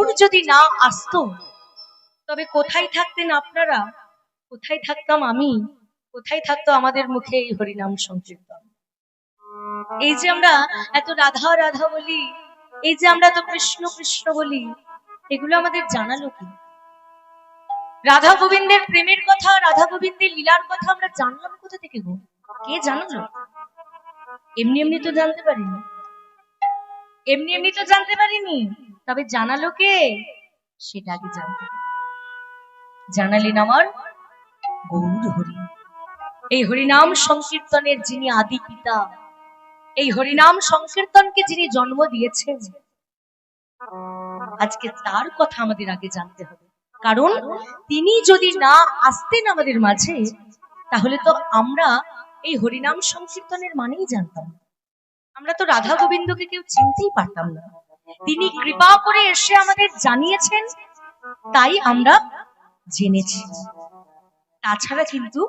গৌর যদি না আসতো তবে কোথায় থাকতেন আপনারা, কোথায় থাকতাম আমি, কোথায় থাকতো আমাদের মুখে এই হরিনাম সংকীর্তন? এই যে আমরা এত রাধা রাধা বলি, এই যে আমরা এত কৃষ্ণ কৃষ্ণ বলি, এগুলো আমাদের জানালো কি? রাধা গোবিন্দের প্রেমের কথা, রাধা গোবিন্দের লীলার কথা আমরা জানলাম কোথা থেকে গো? কে জানালো? এমনি এমনি তো জানতে পারিনি, এমনি এমনি তো জানতে পারিনি, তবে জানালো কে? সেটা আগে জানতে জানালেন আমার গৌর হরি। এই হরিনাম সংকীর্তনের যিনি আদি পিতা, এই হরিনাম সংকীর্তনকে যিনি জন্ম দিয়েছেন, আজকে তার কথা আমাদের আগে জানতে হবে। কারণ তিনি যদি না আসতেন আমাদের মাঝে, তাহলে তো আমরা এই হরিনাম সংকীর্তনের মানেই জানতাম না। আমরা তো রাধা গোবিন্দকে কেউ চিনতেই পারতাম না। তিনি কৃপা করে এসে আমাদের জানিয়েছেন, তাই আমরা জেনেছি। তাছাড়া কিন্তু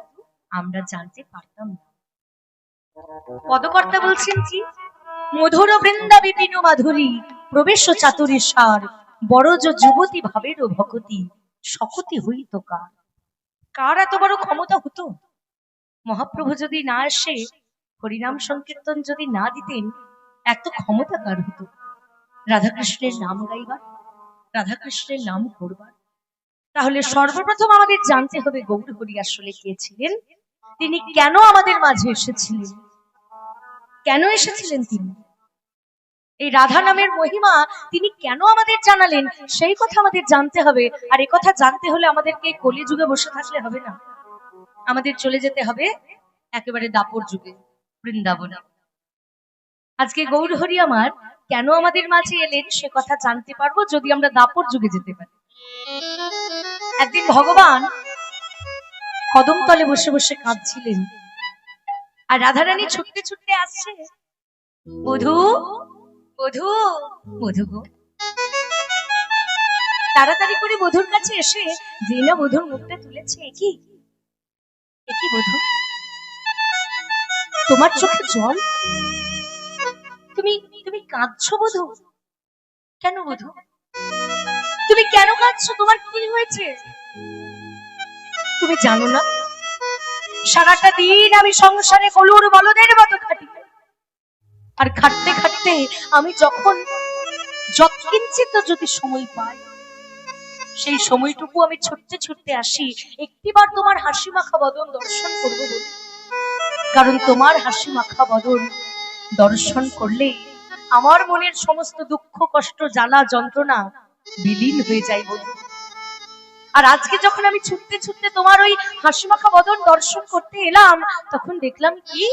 আমরা জানতে পারতাম না। পদকর্তা বলছেন কি, মধুর বৃন্দা বিপিন মাধুরী প্রবেশ চাতুরী সার, বড় যুবতী ভাবের ভকতি সকতি হইত কার। কার এত বড় ক্ষমতা হতো? মহাপ্রভু যদি না এসে হরিনাম সংকীর্তন যদি না দিতেন, এত ক্ষমতা কার হতো রাধাকৃষ্ণের নাম গাইবার, রাধাকৃষ্ণের নাম করবার? তাহলে সর্বপ্রথম আমাদের জানতে হবে গৌর হরি আসলে কে ছিলেন, তিনি কেন আমাদের মাঝে এসেছিলেন, কেন এসেছিলেন তিনি, এই রাধা নামের মহিমা তিনি কেন আমাদের জানালেন, সেই কথা আমাদের জানতে হবে। আর এই কথা জানতে হলে আমাদেরকে কলিযুগে বসে থাকলে হবে না, আমাদের চলে যেতে হবে একেবারে দাপর যুগে, বৃন্দাবনে। আজকে গৌর হরি আমার কেন আমাদের মাঝে এলেন সে কথা জানতে পারবো যদি আমরা দাপর যুগে যেতে পারি। একদিন ভগবান কদমতলে বসে বসে কাঁদছিলেন, আর রাধারানী ছুটতে ছুটতে আসছে, বধূ বধূ বধূ গো। তাড়াতাড়ি করে বধূর কাছে এসে যে না বধূর মুখটা তুলেছে, একই একই বধূ, তোমার চোখে জল, তুমি তুমি কাঁদছো বধূ? কেন বধূ, তুমি কেন কাঁদছো? তোমার কি হয়েছে? তুমি জানো না সারাটা দিন আমি সংসারে কলুর বলদের মতো খাটি, আর খাটতে খাটতে আমি যখন যৎকিঞ্চিত যদি সময় পাই, সেই সময়টুকু আমি ছুটতে ছুটতে আসি একটিবার তোমার হাসি মাখা বদন দর্শন করবো বলে। কারণ তোমার হাসি মাখা বদন দর্শন করলে আমার মনের সমস্ত দুঃখ কষ্ট জ্বালা যন্ত্রণা বিলীন হয়ে যায় বলে। আর আজকে যখন আমি ছুটতে ছুটতে তোমার ওই হাসি মাখা বদন দর্শন করতে এলাম, তখন দেখলাম কি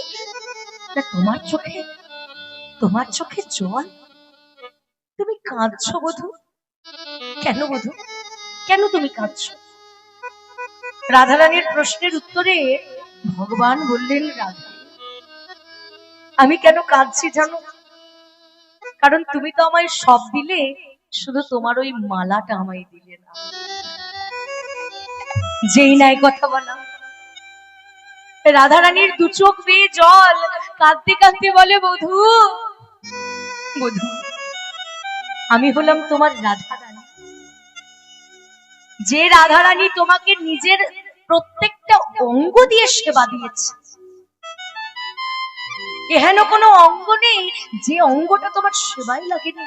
তোমার চোখে জল, তুমি কাঁদছো বধূ। কেন বধূ, কেন তুমি কাঁদছো? রাধারানীর প্রশ্নের উত্তরে ভগবান বললেন, রাধা আমি কেন কাঁদছি জানো? কারণ তুমি তো আমায় সব দিলে, শুধু তোমার ওই মালাটা আমায় দিলে না। যেই নাই কথা বলা, রাধারানীর দু চোখ বেয়ে জল, কাঁদতে কাঁদতে বলে, বধূ বধূ আমি হলাম তোমার রাধারানী, যে রাধারানী তোমাকে নিজের প্রত্যেকটা অঙ্গ দিয়ে সেবা দিয়েছে। এহেন কোনো অঙ্গ নেই যে অঙ্গটা তোমার সেবাই লাগেনি।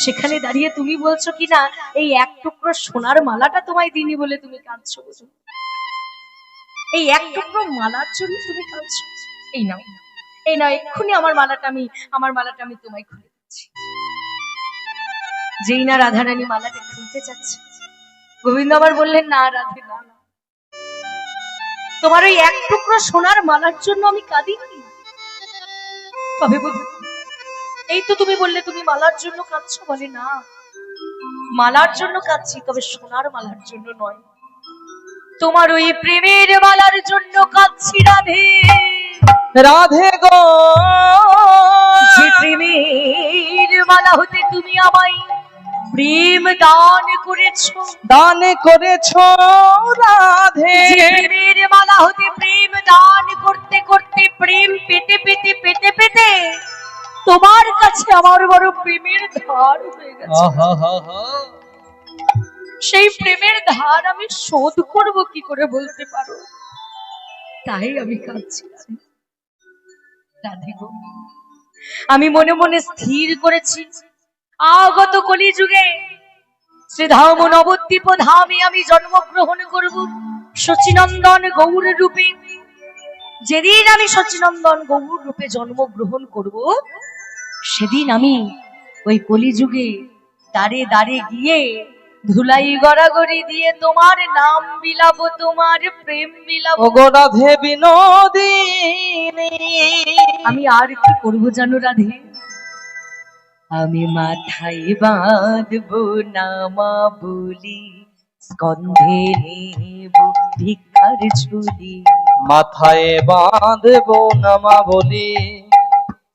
সেখানে দাঁড়িয়ে তুমি বলছো কিনা এই এক টুকরো সোনার মালাটা তোমায় দিনি বলে তুমি কাঁদছো, এই এক টুকরো মালার জন্য তুমি কাঁদছো। এই নাও এই নাও, এক্ষুনি আমার মালাটা আমি তোমায় খুলে দিচ্ছি। যেই না রাধারানী মালাটা খুলতে যাচ্ছে, গোবিন্দ আবার বললেন, না রাধে না, তোমার ওই এক টুকরো সোনার মালার জন্য আমি কাঁদিনি। তবে এই তো তুমি বললে তুমি মালার জন্য কাঁদছো। বলে না, মালার জন্য কাঁদছি, তবে সোনার মালার জন্য নয়, তোমার ওই প্রেমের মালার জন্য কাঁদছি রাধে রাধে গো। যে প্রেমের মালা হতে তুমি আমায় প্রেম দান করেছো রাধে, প্রেমের মালা হতে প্রেম দান করতে করতে, প্রেম পেতে পেতে পেতে পেতে তোমার কাছে আমার বড় প্রেমের ধার হয়ে গেছে। সেই প্রেমের ধার আমি শোধ করব কি করে বলতে পারো, তাই আমি কাঁদছি। রাধে গো, আমি মনে মনে স্থির করেছি আগত কলিযুগে শ্রীধাম নবদ্বীপ ধামে আমি জন্মগ্রহণ করব শচীনন্দন গৌর রূপে। যেদিন আমি শচীনন্দন গৌর রূপে জন্মগ্রহণ করব, সেদিন আমি ওই কলিযুগে দাঁড়ে দাঁড়ে গিয়ে ধুলাই গড়াগড়ি দিয়ে তোমার নাম বিলাবো, তোমার প্রেম বিলাবো। ওগো রাধে বিনোদিনী, আমি আর কি করবো জানো রাধে? আমি মাথায় বাঁধবো নামা বলি, স্কন্ধে নেব ভিক্ষার ঝুলি। মাথায় বাঁধবো নামা বলি,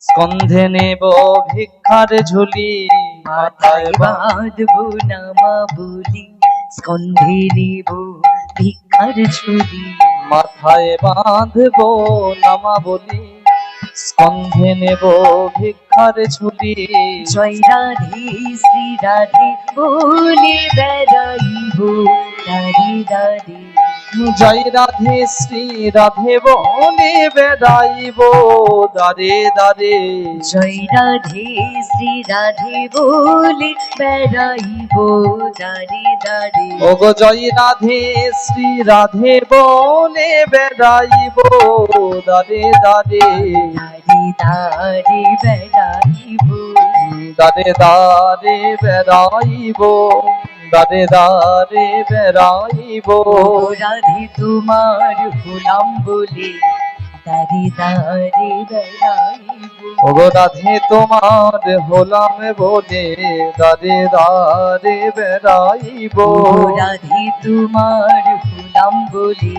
স্কন্ধে নেব ভিক্ষার ঝুলি। মাথায় বাঁধবো নামা বলি, স্কন্ধে নেব ভিক্ষার ঝুলি। মাথায় বাঁধবো নামা বলি, স্কন্ধে নেব ভিক্ষার ঝুলি। জয় রাধে শ্রী রাধে বলে বেড়াইব দাঁড়ি দাঁড়ি। জয় রাধে শ্রী রাধে বলে বেড়াইব দারে দারে। জয় রাধে শ্রী রাধে বলে বেড়াইব দাঁড়ি দাঁড়ি। ওগো জয় রাধে শ্রী রাধে বলে বেড়াইব দারে দারে। দাঁড়ি দাঁড়ি বেড়াইব, দারে দারে বেড়াইব, দারে দারে বেড়াইব। রাধে তোমার হলাম বলে দাঁড়ি দাঁড়ি বেড়াইব। ওগো রাধে তোমার হলাম বলে দারে দারে বেড়াইব। রাধে তোমার হলাম বলে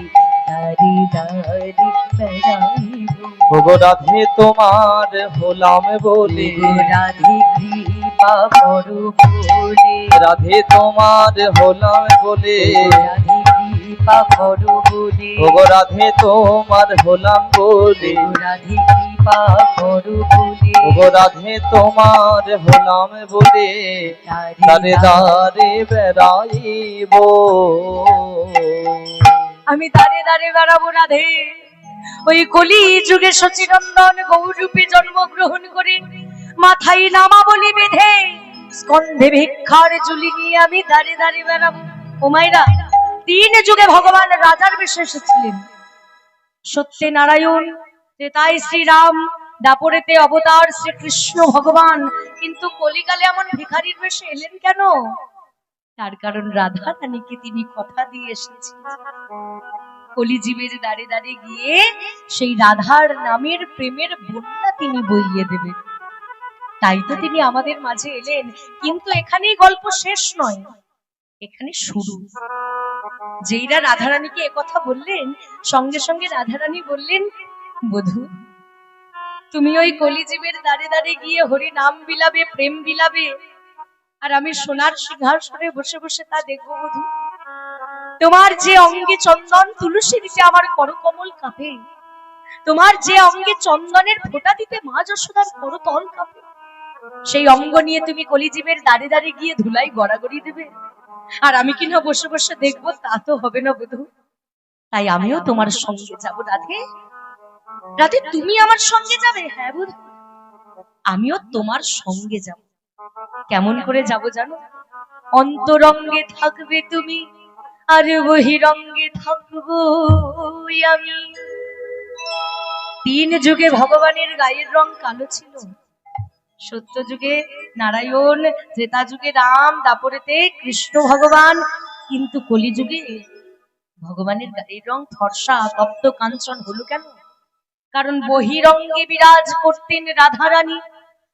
দাঁড়ি দাঁড়ি বেড়াইব। ওগো রাধে তোমার হলাম বলে। রাধে কৃপা করো বলে, রাধে তোমার হলাম বলে। রাধে কৃপা করো বলে, ওগো রাধে তোমার হলাম বলে। রাধে কৃপা করো বলে। ওগো রাধে তোমার হলাম বলে দারে দারে বেড়াইব। আমি দাঁড়ে দাঁড়ে বেড়াবো রাধে, ওই কলি যুগে শচীনন্দন গৌরূপে জন্মগ্রহণ করে মাথায় নামা বলি বেঁধে স্কন্ধে ভিক্ষার ঝুলি নিয়ে আমি দাঁড়ে দাঁড়িয়ে বেড়াবো। ও মায়েরা, 3 যুগে ভগবান রাজার বেশে এসেছিলেন। সত্যে নারায়ণ, ত্রেতায় শ্রীরাম, দাপরেতে অবতার শ্রীকৃষ্ণ ভগবান, কিন্তু কলিকালে এমন ভিখারির বেশে এলেন কেন? তার কারণ রাধা রানীকে তিনি কথা দিয়ে এসেছেন কলিজীবের দাঁড়ে দাঁড়ে গিয়ে সেই রাধার নামের প্রেমের বন্যা তিনি বইয়ে দেবেন। তাই তো তিনি আমাদের মাঝে এলেন। কিন্তু এখানেই গল্প শেষ নয়, এখানে শুরু। যেইরা রাধারানীকে একথা বললেন, সঙ্গে সঙ্গে রাধারানী বললেন, বধূ তুমি ওই কলিজীবের দাঁড়ে দাঁড়ে গিয়ে হরি নাম বিলাবে, প্রেম বিলাবে, আর আমি সোনার সিংহাসনে বসে বসে তা দেখবো বধূ। তোমার যে অঙ্গে চন্দন তুলসী দিতে আমার করকমল কাঁপে, তোমার যে অঙ্গে চন্দনের ফোঁটা দিতে মা যশোদার করতল কাঁপে, সেই অঙ্গ নিয়ে তুমি কলিজীবের দাঁড়ে দাঁড়ে গিয়ে ধুলাই গড়াগড়ি দেবে, আর আমি কিনা বসে বসে দেখবো? তা তো হবে না বধূ। তাই আমিও তোমার সঙ্গে যাব। রাধে রাধে, তুমি আমার সঙ্গে যাবে? হ্যাঁ বধূ, আমিও তোমার সঙ্গে যাব। কেমন করে যাব জানো? অন্তরঙ্গে থাকবে তুমি, আর বহিরঙ্গে থাকবো আমি। 3 যুগে ভগবানের গায়ের রং কালো ছিল। সত্য যুগে নারায়ণ, ত্রেতা যুগে রাম, দাপরেতে কৃষ্ণ ভগবান, কিন্তু কলিযুগে ভগবানের গায়ের রং ফর্সা তপ্ত কাঞ্চন হলো কেন? কারণ বহিরঙ্গে বিরাজ করতেন রাধারানী,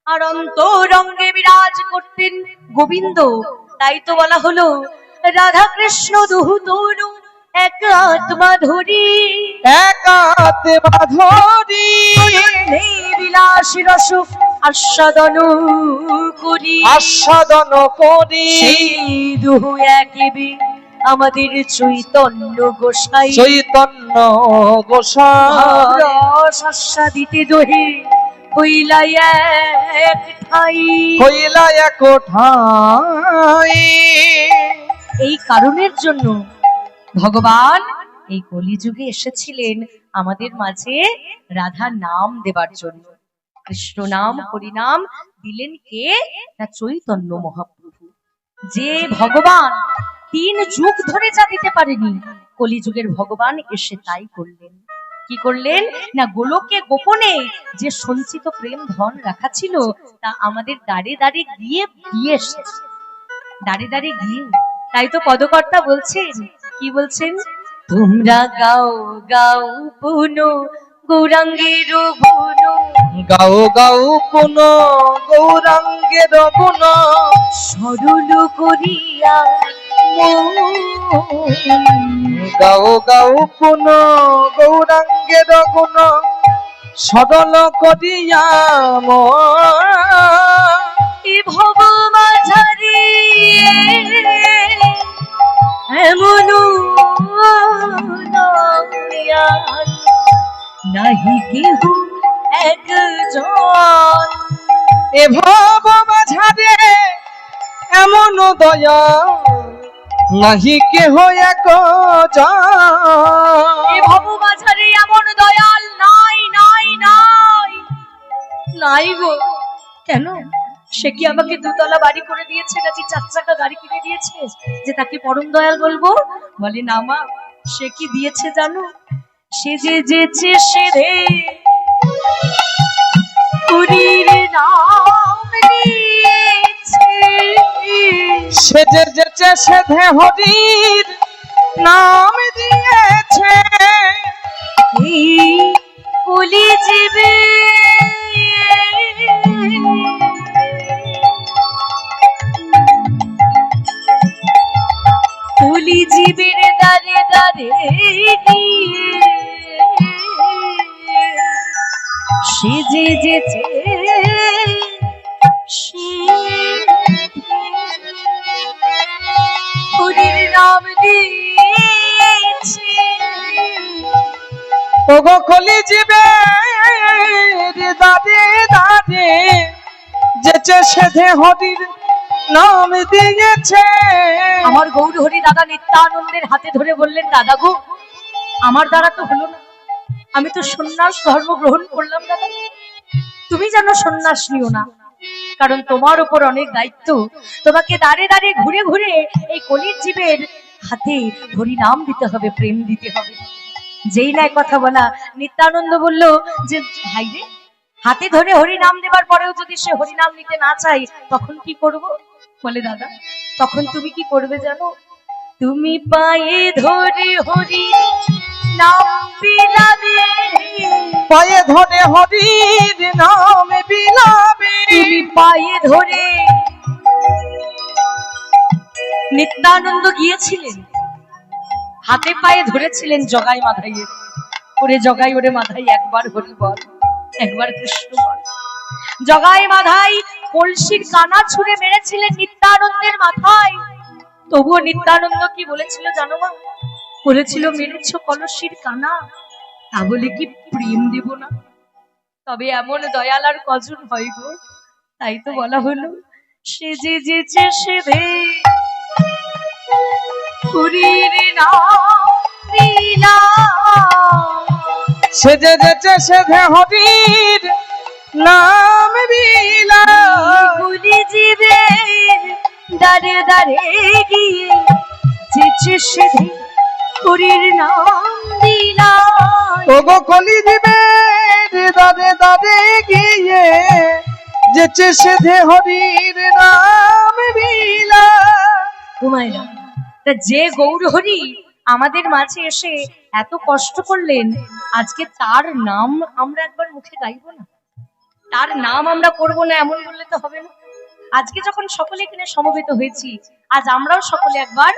আর অন্তরঙ্গে বিরাজ করতেন গোবিন্দ। তাই তো বলা হলো রাধা কৃষ্ণ দুহু তনু এক আত্মা ধরি, এক আত্মা ধরি বিলাসী রস আস্বাদন করি, আস্বাদন করি। সেই দুহু একেবে আমাদের চৈতন্য গোসাই, চৈতন্য গোসাই রস আস্বাদিতে দোহে হইলা এক ঠাই। হইলা এক ঠাই। এই কারণের জন্য ভগবান এই কলিযুগে এসেছিলেন আমাদের মাঝে রাধা নাম দেবার জন্য। কৃষ্ণ নাম হরিনাম দিলেন কে? না চৈতন্য মহাপ্রভু। যে ভগবান 3 যুগ ধরে যা দিতে পারেনি, কলিযুগের ভগবান এসে তাই করলেন। কি করলেন? না গোলকে গোপনে যে সঞ্চিত প্রেম ধন রাখা ছিল তা আমাদের দাঁড়ে দাঁড়ে গিয়ে দিয়ে এসেছে। দাঁড়ে দাঁড়ে গিয়ে, তাই তো পদকর্তা বলছেন, কি বলছেন? তোমরা গাও গাও পুনো গৌরাঙ্গের গুণ। গাও গাও পুন গৌরাঙ্গের গুণ। সরল করিয়া মন। গাও গাও পুন গৌরাঙ্গের গুণ। সরল করিয়া এ ভব মাঝারি এমন দয়াল নাহি কেহ একজন। এ ভব মাঝারে এমন দয়া নাহি কেহ এ ভব মাঝারি এমন দয়াল নাই নাই নাই নাই গো। কেন? সে কি আমাকে 2 তলা বাড়ি করে দিয়েছে নাকি 4 চাকা গাড়ি কিনে দিয়েছে যে তাকে পরম দয়াল বলবো? বলে না মা, সে কি দিয়েছে জানো? সে যে যেচে সে রে হরির নাম নিয়েছে। সে যে যেচে সেধে হরির নাম দিয়েছে। এই কলি জীবে কলি জীবের দারে দারে সে যে যেচে সে হরির নাম দিয়েছে। ওগো কলি জীবে দাদে দাদে যেচে সেধে হরির নাম দিয়েছে। আমার গৌর হরি দাদা নিত্যানন্দের হাতে ধরে বললেন, দাদা গো, আমার দ্বারা তো হলো না, আমি তো সন্ন্যাস ধর্ম গ্রহণ করলাম দাদা, তুমি যেন সন্ন্যাস নিও না, কারণ তোমার উপর অনেক দায়িত্ব। তোমাকে দাঁড়ে দাঁড়ে ঘুরে ঘুরে এই কলির জীবের হাতে হরি নাম দিতে হবে, প্রেম দিতে হবে। যেই না কথা বলা, নিত্যানন্দ বলল যে ভাই রে, হাতে ধরে হরি নাম দেবার পরেও যদি সে হরি নাম নিতে না চাই তখন কি করব? বলে দাদা, তখন তুমি কি করবে জানো? তুমি পায়ে ধরে হরি নাম বিলাবে। পায়ে ধরে হরির নাম বিলাবে। তুমি পায়ে ধরে। নিত্যানন্দ গিয়েছিলেন, হাতে পায়ে ধরেছিলেন জগাই মাধাইয়ের। ওরে জগাই, ওরে মাধাই, একবার হরি বল, একবার কৃষ্ণ বল। জগাই মাধাই কলসির কানা ছুঁড়ে মেরেছিলেন নিত্যানন্দের মাথায়, তবুও নিত্যানন্দ কি বলেছিল জানো মা? বলেছিল, মেরেছ কলসির কানা, তা বলে কি প্রেম দেব না? তবে এমন দয়াল আর কজন হয় গো? তাই তো বলা হলো, সে যে যেচে সেধে হরির নাম দিলাম। সে যে যেচে সেধে হরির নাম বিলাম। কলি জীবের দাঁড়ে দাঁড়ে গিয়ে যেচে সেধে হরির নাম দিলাম। ওগো কলি জীবে দাদে দাদে গিয়ে যেচে সেধে হরির নাম বিলাম। ঘুমাইলা তা যে গৌর হরি আমাদের মাঝে এসে এত কষ্ট করলেন, আজকে তার নাম আমরা একবার মুখে গাইবো না? তার নাম আমরা করব না এমন বললে তো হবে না। আজকে যখন সকলে এখানে সমবেত হয়েছি, আজ আমরাও সকলে একবার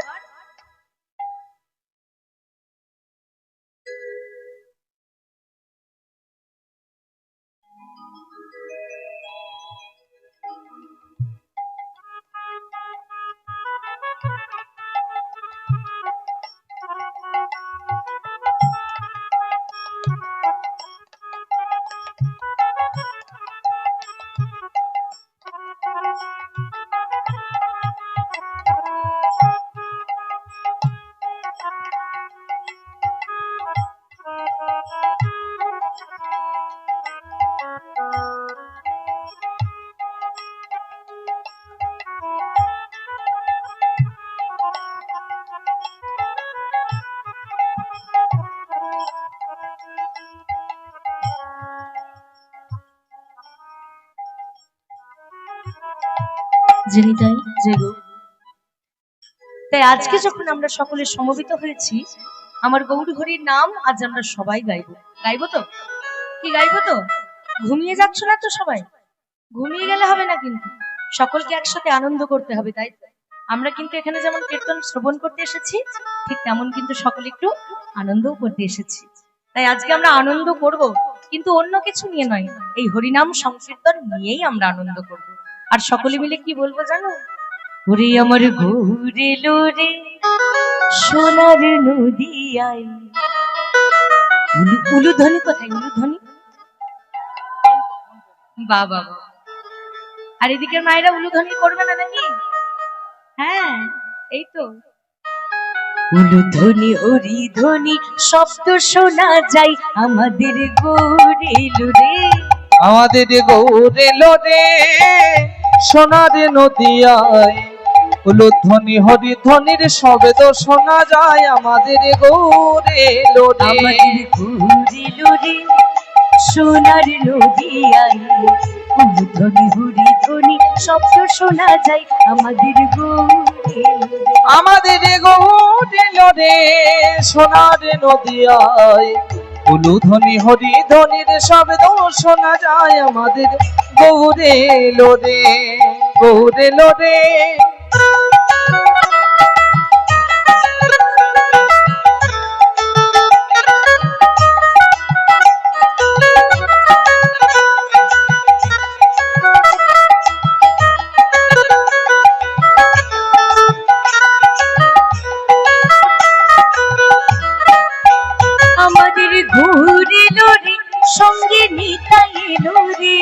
যিনি তাই যে গো। তাই আজকে যখন আমরা সকলে সমবেত হয়েছি, আমার গৌর হরির নাম আজ আমরা সবাই গাইবো। গাইবো তো? কি গাইবো তো? ঘুমিয়ে যাচ্ছ না তো সবাই? ঘুমিয়ে গেলে হবে না, কিন্তু সকলকে একসাথে আনন্দ করতে হবে। তাই আমরা কিন্তু এখানে যেমন কীর্তন শ্রবণ করতে এসেছি, ঠিক তেমন কিন্তু সকলে একটু আনন্দও করতে এসেছি। তাই আজকে আমরা আনন্দ করব, কিন্তু অন্য কিছু নিয়ে নয়, এই হরিনাম সংকীর্তন নিয়েই আমরা আনন্দ করব। আর সকলে মিলে কি বলবো জানো? ওরে আমার ঘুরে লোরে সোনার নদিয়ায়। উলুধ্বনি কোথায়? উলুধ্বনি বাবা। আর এদিকের মায়েরা উলুধ্বনি করবে না নাকি? হ্যাঁ, এই তো উলুধ্বনি হরি ধ্বনি শব্দ শোনা যায় আমাদের গৌরে লোরে। আমাদের গৌরে লোরে সোনার নদিয়ায়, উলুধ্বনি হরি ধ্বনির শব্দ শোনা যায় আমাদের গৌরে লোরে। আমাদের গৌরে লোরে সোনার নদিয়ায়, উলুধ্বনি হরি ধ্বনি শব্দ শোনা যায় আমাদের গৌরে লোরে। আমাদের গৌরে লোরে সোনার নদিয়ায়, উলুধ্বনি হরি ধ্বনির শব্দ শোনা যায় আমাদের গৌরে লোরে। গৌরে লোরে আমাদের ঘুরে লোরে সঙ্গে নিতাই লোরে।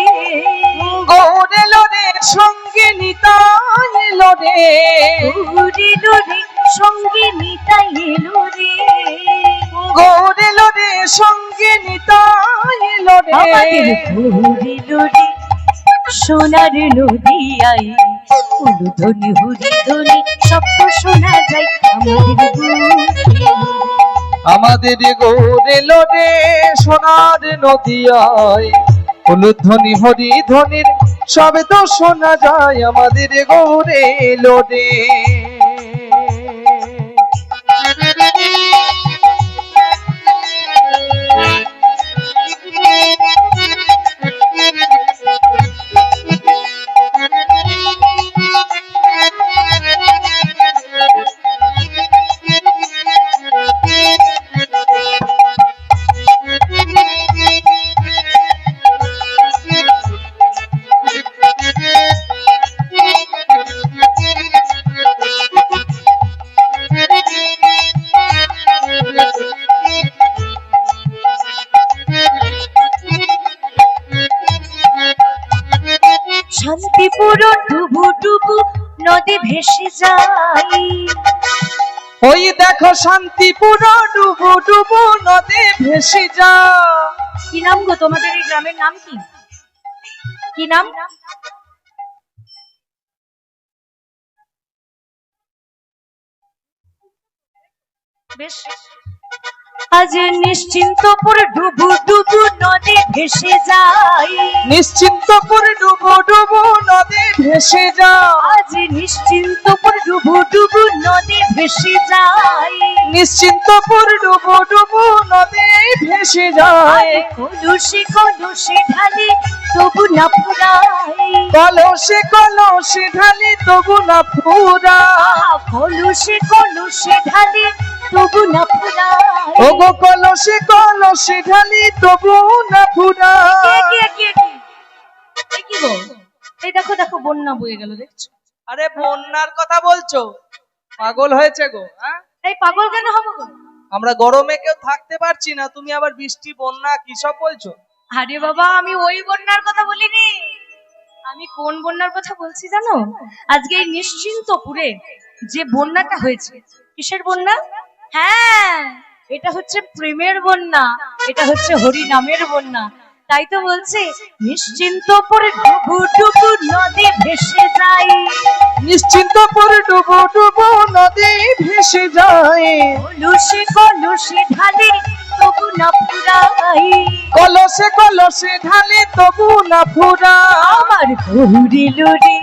গৌরে লোরে সঙ্গে নিতাই লোরে। ঘুরে লোরে সঙ্গে নিতাই লোরে। গৌরে লোরে সঙ্গে নিতাই লোরে। আমাদের ঘুরে লোরে সোনার নদিয়ায়, উলুধ্বনি হরি ধ্বনি শব্দ শোনা যায় আমাদের গৌরে। আমাদের গৌরে লোরে সোনার নদিয়ায়, উলুধ্বনি হরি ধ্বনির শব্দ শোনা যায় আমাদের গৌরে লোরে। শান্তিপুর ডুবু ডুবু নদী ভেসে যায়। ওই দেখো শান্তিপুর ডুবু ডুবু নদী ভেসে যায়। কি নাম গো তোমাদের এই গ্রামের নাম কি? কি নাম? বেশ, আজ নিশ্চিন্তপুর ডুবু ডুবু নদী ভেসে যায়। নিশ্চিন্তপুর ডুবু ডুবু নদী ভেসে যায়। আজ নিশ্চিন্তপুর ডুবু ডুবু নদী ভেসে যায়। নিশ্চিন্তপুর ডুবু ডুবু নদী ভেসে যায়। কলসে কলসে ঢালি তবু না ফুরায়। কলসে কলসে ঢালি তবু না ফুরায়। কলসে কলসে ঢালি তবু না ফুরায়। ওগো কলসে কলসে ঢালি তবু না ফুরায়। কি গো, এই দেখো দেখো বন্যা বয়ে গেল, দেখছো? আরে বন্যার কথা বলছো? পাগল হয়েছে গো? হ্যাঁ, এই পাগল কেন হবো গো? আমরা গরমে কেউ থাকতে পারছি না, তুমি আবার বৃষ্টি বন্যা কি সব বলছো? আরে বাবা, আমি ওই বন্যার কথা বলিনি। আমি কোন বন্যার কথা বলছি জানো? আজকে এই নিশ্চিন্তপুরে যে বন্যাটা হয়েছে, কিসের বন্যা? হ্যাঁ, এটা হচ্ছে প্রেমের বন্যা, এটা হচ্ছে হরি নামের বন্যা। তাই তো বলছে নিশ্চিন্তপুর ডুবু ডুবু নদী ভেসে যায়। নিশ্চিন্তপুর ডুবু ডুবু নদী ভেসে যায়। কলসে কলসে ঢালি তবু না ফুরাই। কলসে কলসে ঢালি তবু না ফুরায়। আমার গৌরী লোরে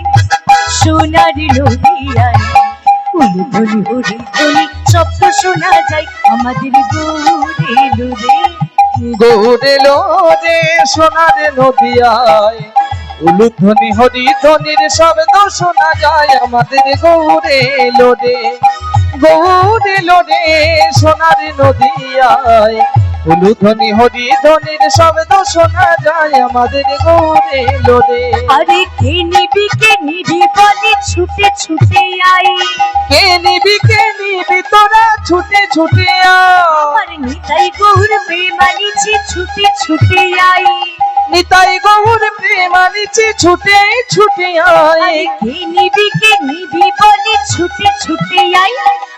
সোনার নদিয়ায় উলুধ্বনি হরিধ্বনি শব্দ শোনা যায় আমাদের গৌরে লোরে। গৌরে লোরে সোনার নদিয়ায় উলুধ্বনি হরিধ্বনির শব্দ শোনা যায় আমাদের গৌরে লোরে। গৌরে লোরে সোনার নদিয়ায় উলুধ্বনি হরিধ্বনির শব্দ শোনা যায় আমাদের গৌরে লোরে। আরে কে নিবি বলে ছুটে ছুটে আই। কে নিবি তোরা ছুটে ছুটে আয়। আমার নিতাই গৌর প্রেমালিছি ছুটে ছুটে আই। নিতাই গৌর প্রেমালিছি ছুটে ছুটে আয়। আরে কে নিবি বলে ছুটে ছুটে আই।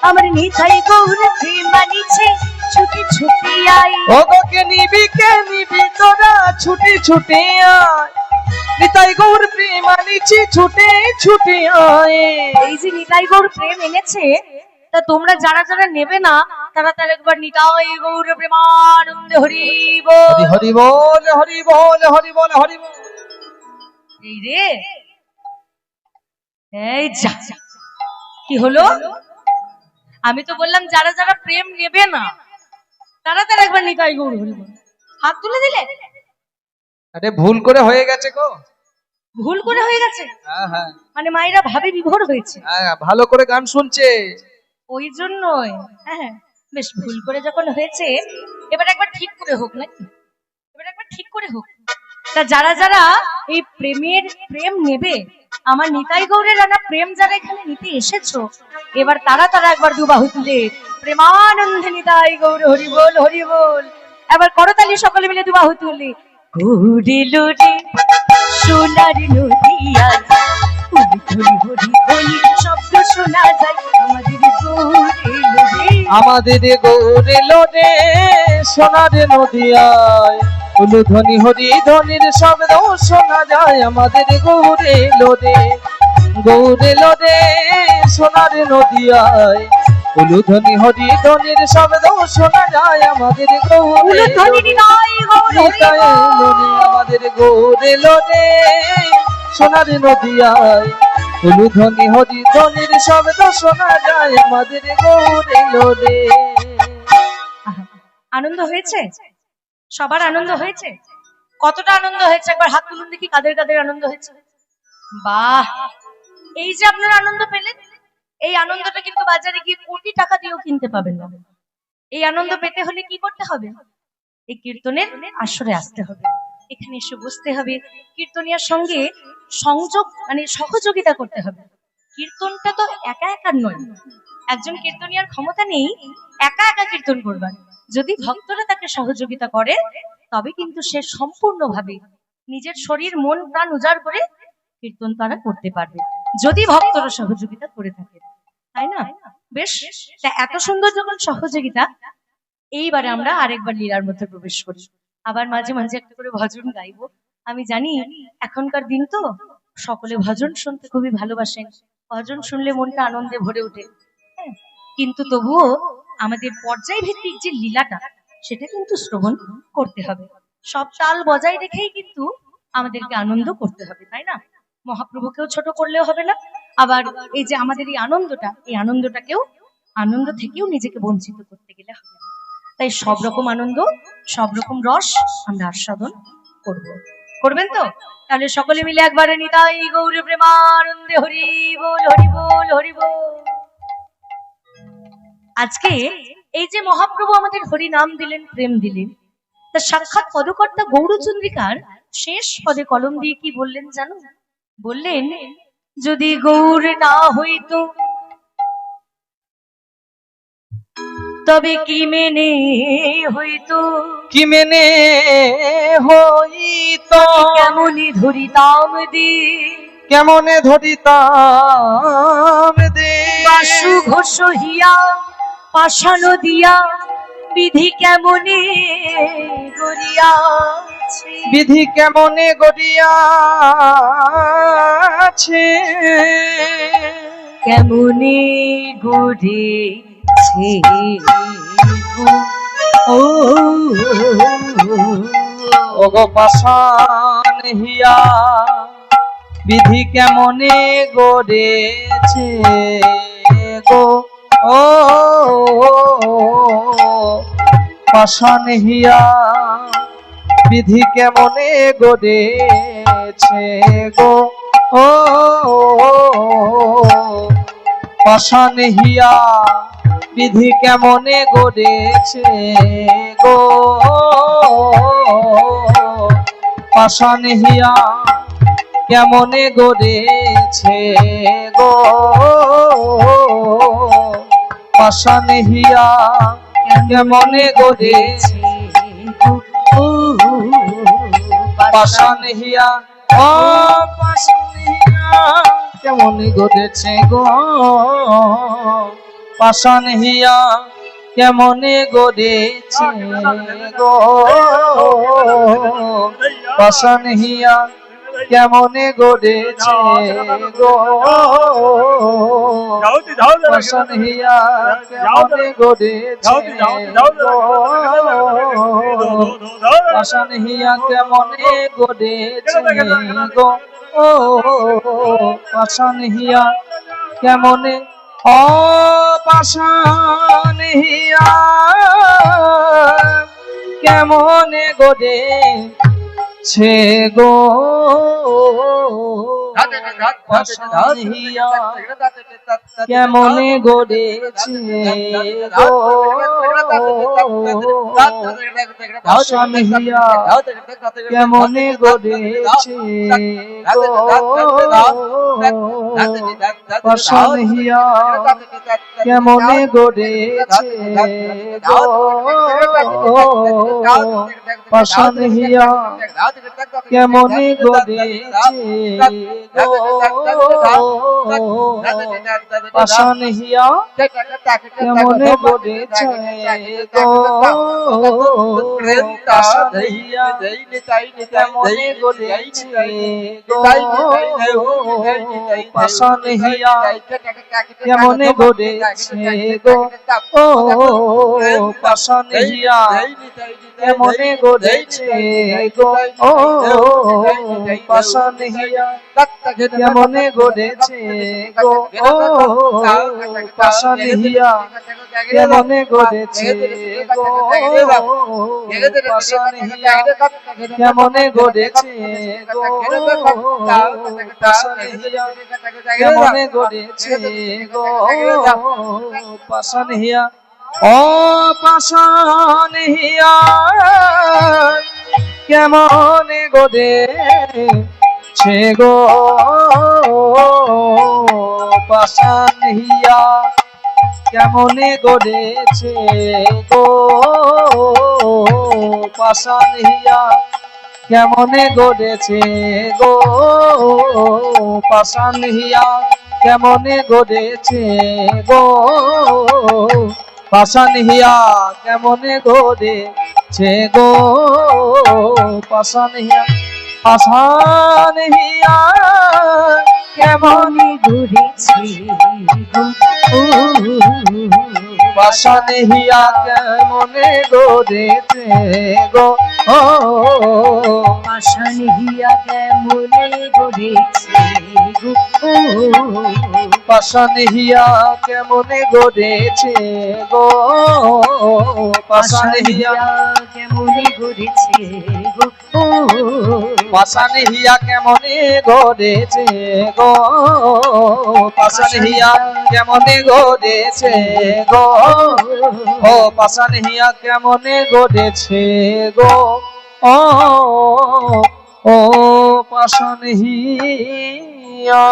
আমার নিতাই গৌর প্রেমালিছি ছুটে ছুটে আই। ও গো কে নিবি তোরা ছুটে ছুটে আয়। নিতাই গৌর প্রেমালিছি ছুটে ছুটে আয়। এই যে নিতাই গৌর প্রেম এনেছে, তা তোমরা যারা যারা নেবে না তারা তার একবার নিতাই গৌর প্রেমানন্দে হরি বল। হরি বল হরি বল হরি বল হরি বল। এই রে, এই যা, কি হলো? আমি তো বললাম যারা যারা প্রেম নেবে না তারা তারা একবার নিতাই গৌর হরি বল। হাত তুলে দিলে? আরে ভুল করে হয়ে গেছে গো। ভুল করে হয়ে গেছে? হ্যাঁ হ্যাঁ মানে মায়েরা ভাবে বিভোর হয়েছে, হ্যাঁ, ভালো করে গান শুনছে ওই জন্যই। হ্যাঁ, বেশ, ভুল করে যখন হয়েছে এবার একবার ঠিক করে হোক নাকি? এবার একবার ঠিক করে হোক। তা যারা যারা এই প্রেম নেবে, আমার নিতাই গৌরের আনা প্রেম যারা এখানে নিতে এসেছো, এবার তারা তারা একবার দুবাহু তুলে প্রেমানন্দে নিতাই গৌর হরি বল হরি বল। এবার করতালি সকলে মিলে দুবাহু তুলে। গৌরে লোরে সোনার নদিয়ায় উলুধ্বনি হরিধ্বনি শব্দ শোনা যায় আমাদের গৌরে লোরে। আমাদের গৌরে লোরে সোনার নদিয়ায় উলুধ্বনি হরিধ্বনির শব্দ শোনা যায় আমাদের গৌরে লোরে। গৌরে লোরে সোনার নদিয়ায় উলুধ্বনি হরিধ্বনির শব্দ শোনা যায় আমাদের গৌরে উলুধ্বনি লোরে। নিতাই গৌর হরি নিতাই লোরে আমাদের গৌরে লোরে সোনার নদিয়ায় উলুধ্বনি হরিধ্বনির শব্দ শোনা যায় আমাদের গৌরে লোরে। আনন্দ হয়েছে? সবার আনন্দ হয়েছে? কতটা আনন্দ হয়েছে একবার হাত তুলুন দেখি, কাদের কাদের আনন্দ হয়েছে? বাহ, এই যে আপনারা আনন্দ পেলেন, এই আনন্দটা কিন্তু বাজারে গিয়ে কোটি টাকা দিয়েও কিনতে পাবেন না। এই আনন্দ পেতে হলে কি করতে হবে? এই কীর্তনের আসরে আসতে হবে, এখানে এসে বসতে হবে, কীর্তনিয়ার সঙ্গে সংযোগ মানে সহযোগিতা করতে হবে। কীর্তনটা তো একা একা নয়, একজন কীর্তনিয়ার ক্ষমতা নেই একা একা কীর্তন করবার। যদি ভক্তরা তাকে সহযোগিতা করে তবে কিন্তু সে সম্পূর্ণভাবে নিজের শরীর মন প্রাণ উজাড় করে কীর্তন তারা করতে পারবে, যদি ভক্তরা সহযোগিতা করে থাকে, তাই না? বেশ, তা এত সুন্দর যখন সহযোগিতা, এইবারে আমরা আরেকবার লীলার মধ্যে প্রবেশ করি। আবার মাঝে মাঝে একটা করে ভজন গাইবো। আমি জানি এখনকার দিন তো সকলে ভজন শুনতে খুবই ভালোবাসেন, ভজন শুনলে মনটা আনন্দে ভরে ওঠে। হ্যাঁ, কিন্তু তবুও আমাদের পর্যায় ভিত্তিক যে লীলাটা সেটা কিন্তু শ্রবণ করতে হবে। সব তাল বজায় রেখেই কিন্তু আমাদেরকে আনন্দ করতে হবে, তাই না? মহাপ্রভুকেও ছোট করলেও হবে না, আবার এই যে আমাদের এই আনন্দটাকেও আনন্দ থেকেও নিজেকে বঞ্চিত করতে গেলে হবে না। তাই সব রকম আনন্দ, সব রকম রস আমরা আস্বাদন করব। করবেন তো? তাহলে সকলে মিলে একবারে নিতাই গৌর প্রেমানন্দে হরি বল হরি বল হরি বল। আজকে এই যে মহাপ্রভু আমাদের হরি নাম দিলেন, প্রেম দিলেন, তা সাক্ষাৎ পদকর্তা গৌরচন্দ্রিকার শেষ পদে কলম দিয়ে কি বললেন জানো? বললেন, যদি গৌর না হইতো তবে কি মেনে হইতো, কি মেনে হইতো, কেমনি ধরিতাম দে, কেমনে ধরিতাম দে, বাসু ঘোষ হিয়া পাষাণ দিয়া বিধি কেমনে গড়িয়াছে, বিধি কেমনে গড়িয়াছে, কেমনে গড়েছে ও ওগো পাষাণ হিয়া বিধি কেমনে গড়েছে গো ও পাষাণ হিয়া বিধি কেমনে গড়েছে গো ও পাষাণ হিয়া বিধি কেমনে গড়েছে গো পাষাণ হিয়া কেমনে গড়েছে গো পাষাণ হিয়া কেমনে গড়েছে পাষাণ হিয়া ও পাষাণ হিয়া কেমনে গড়েছে গো পাষাণ হিয়া কেমনে গড়েছে গো পাষাণ হিয়া কেমনে গড়েছে গো পাষাণ হিয়া কেমনে গড়েছে গো পাষাণ হিয়া কেমনে গড়েছে গো ও পাষাণ হিয়া কেমনে ও পাষাণ হিয়া কেমনে গড়েছে গো পাষাণ হিয়া কেমনে গড়েছে গো পাষাণ হিয়া কেমনে গড়েছে গো পাষাণ হিয়া কেমনে গড়েছে গো পাষাণ হিয়া কেমনে গড়েছে গো পাষাণ হিয়া কেমনে গড়েছে গো পাষাণ হিয়া কেমনে গড়েছে গো পাষাণ হিয়া কেমনে গড়েছে গো ও পাষাণ হিয়া কেমনে গড়েছে গো ও পাষাণ হিয়া কেমনে গড়েছে গো ও পাষাণ হিয়া কেমনে গড়েছে গো পাষাণ হিয়া কেমনে গড়েছে গো পাষাণ হিয়া কেমনে গড়েছে গো পাষাণ হিয়া ও পাষাণ হিয়া কেমনে গড়েছে গো পাষাণ হিয়া কেমনে গড়েছে গো পাষাণ হিয়া কেমনে গড়েছে গো পাষাণ হিয়া কেমনে গড়েছে গো পাষাণ হিয়া কেমনে গড়েছে গো পাষাণ হিয়া পাষাণ হিয়া কেমনে গড়েছে গো পাষাণ হিয়া কেমনে গড়েছে গো ও পাষাণ হিয়া কেমনে গড়েছে গো পাষাণ হিয়া কেমনে গড়েছে গো পাষাণ হিয়া কেমনে গড়েছে গো পাষাণ হিয়া কেমনে গড়েছে গো পাষাণ হিয়া কেমনে গড়েছে গো ও পাষাণ হিয়া কেমনে গড়েছে গো ও পাষাণ হিয়া